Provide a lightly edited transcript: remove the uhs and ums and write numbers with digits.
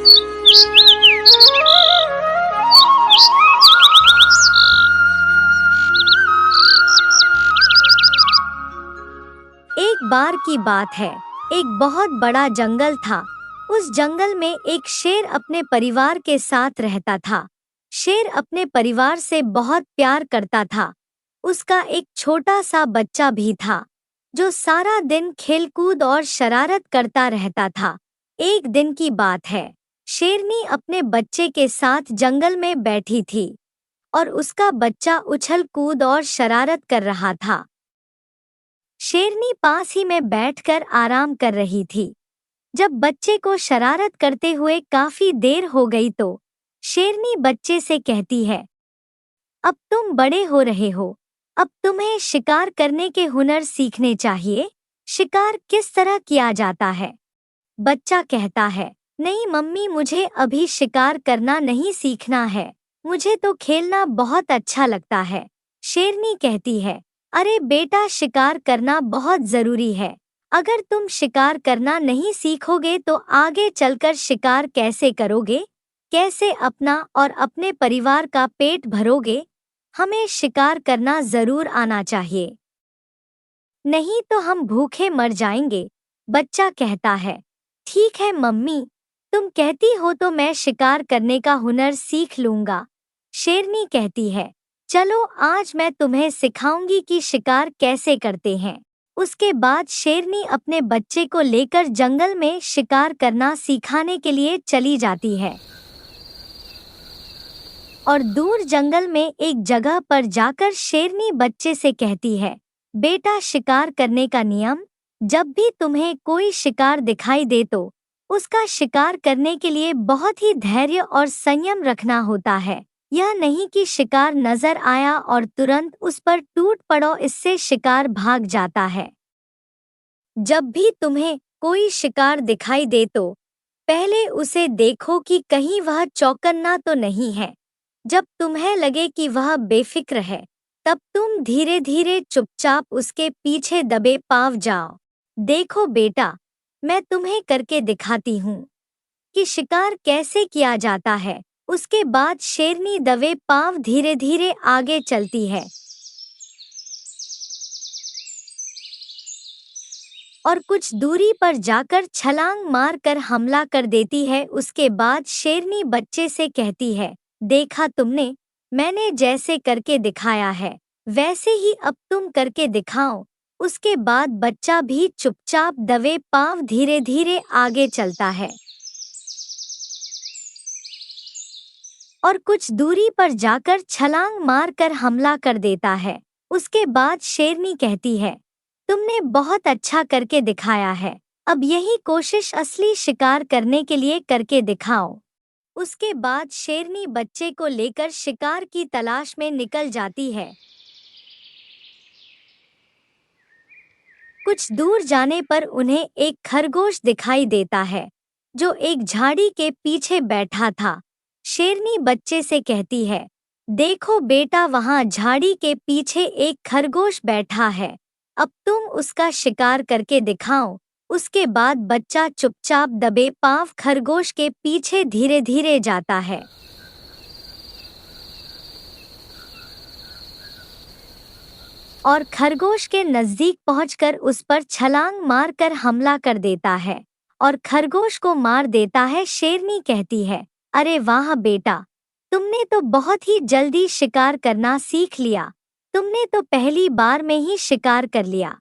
एक बार की बात है, एक बहुत बड़ा जंगल था। उस जंगल में एक शेर अपने परिवार के साथ रहता था। शेर अपने परिवार से बहुत प्यार करता था। उसका एक छोटा सा बच्चा भी था, जो सारा दिन खेलकूद और शरारत करता रहता था। एक दिन की बात है, शेरनी अपने बच्चे के साथ जंगल में बैठी थी और उसका बच्चा उछल कूद और शरारत कर रहा था। शेरनी पास ही में बैठकर आराम कर रही थी। जब बच्चे को शरारत करते हुए काफी देर हो गई तो शेरनी बच्चे से कहती है, अब तुम बड़े हो रहे हो, अब तुम्हें शिकार करने के हुनर सीखने चाहिए। शिकार किस तरह किया जाता है? बच्चा कहता है, नहीं मम्मी, मुझे अभी शिकार करना नहीं सीखना है, मुझे तो खेलना बहुत अच्छा लगता है। शेरनी कहती है, अरे बेटा, शिकार करना बहुत जरूरी है। अगर तुम शिकार करना नहीं सीखोगे तो आगे चलकर शिकार कैसे करोगे? कैसे अपना और अपने परिवार का पेट भरोगे? हमें शिकार करना जरूर आना चाहिए, नहीं तो हम भूखे मर जाएंगे। बच्चा कहता है, ठीक है मम्मी, तुम कहती हो तो मैं शिकार करने का हुनर सीख लूंगा। शेरनी कहती है, चलो आज मैं तुम्हें सिखाऊंगी कि शिकार कैसे करते हैं। उसके बाद शेरनी अपने बच्चे को लेकर जंगल में शिकार करना सिखाने के लिए चली जाती है और दूर जंगल में एक जगह पर जाकर शेरनी बच्चे से कहती है, बेटा, शिकार करने का नियम, जब भी तुम्हें कोई शिकार दिखाई दे तो उसका शिकार करने के लिए बहुत ही धैर्य और संयम रखना होता है। यह नहीं कि शिकार नजर आया और तुरंत उस पर टूट पड़ो, इससे शिकार भाग जाता है। जब भी तुम्हें कोई शिकार दिखाई दे तो पहले उसे देखो कि कहीं वह चौकन्ना तो नहीं है। जब तुम्हें लगे कि वह बेफिक्र है, तब तुम धीरे धीरे चुपचाप उसके पीछे दबे पाव जाओ। देखो बेटा, मैं तुम्हें करके दिखाती हूँ कि शिकार कैसे किया जाता है। उसके बाद शेरनी दबे पाव धीरे धीरे आगे चलती है और कुछ दूरी पर जाकर छलांग मारकर हमला कर देती है। उसके बाद शेरनी बच्चे से कहती है, देखा तुमने, मैंने जैसे करके दिखाया है वैसे ही अब तुम करके दिखाओ। उसके बाद बच्चा भी चुपचाप दबे पांव धीरे धीरे आगे चलता है और कुछ दूरी पर जाकर छलांग मारकर हमला कर देता है। उसके बाद शेरनी कहती है, तुमने बहुत अच्छा करके दिखाया है, अब यही कोशिश असली शिकार करने के लिए करके दिखाओ। उसके बाद शेरनी बच्चे को लेकर शिकार की तलाश में निकल जाती है। कुछ दूर जाने पर उन्हें एक खरगोश दिखाई देता है, जो एक झाड़ी के पीछे बैठा था। शेरनी बच्चे से कहती है, देखो बेटा, वहाँ झाड़ी के पीछे एक खरगोश बैठा है, अब तुम उसका शिकार करके दिखाओ। उसके बाद बच्चा चुपचाप दबे पांव खरगोश के पीछे धीरे धीरे जाता है और खरगोश के नजदीक पहुंचकर उस पर छलांग मारकर हमला कर देता है और खरगोश को मार देता है। शेरनी कहती है, अरे वाह बेटा, तुमने तो बहुत ही जल्दी शिकार करना सीख लिया, तुमने तो पहली बार में ही शिकार कर लिया।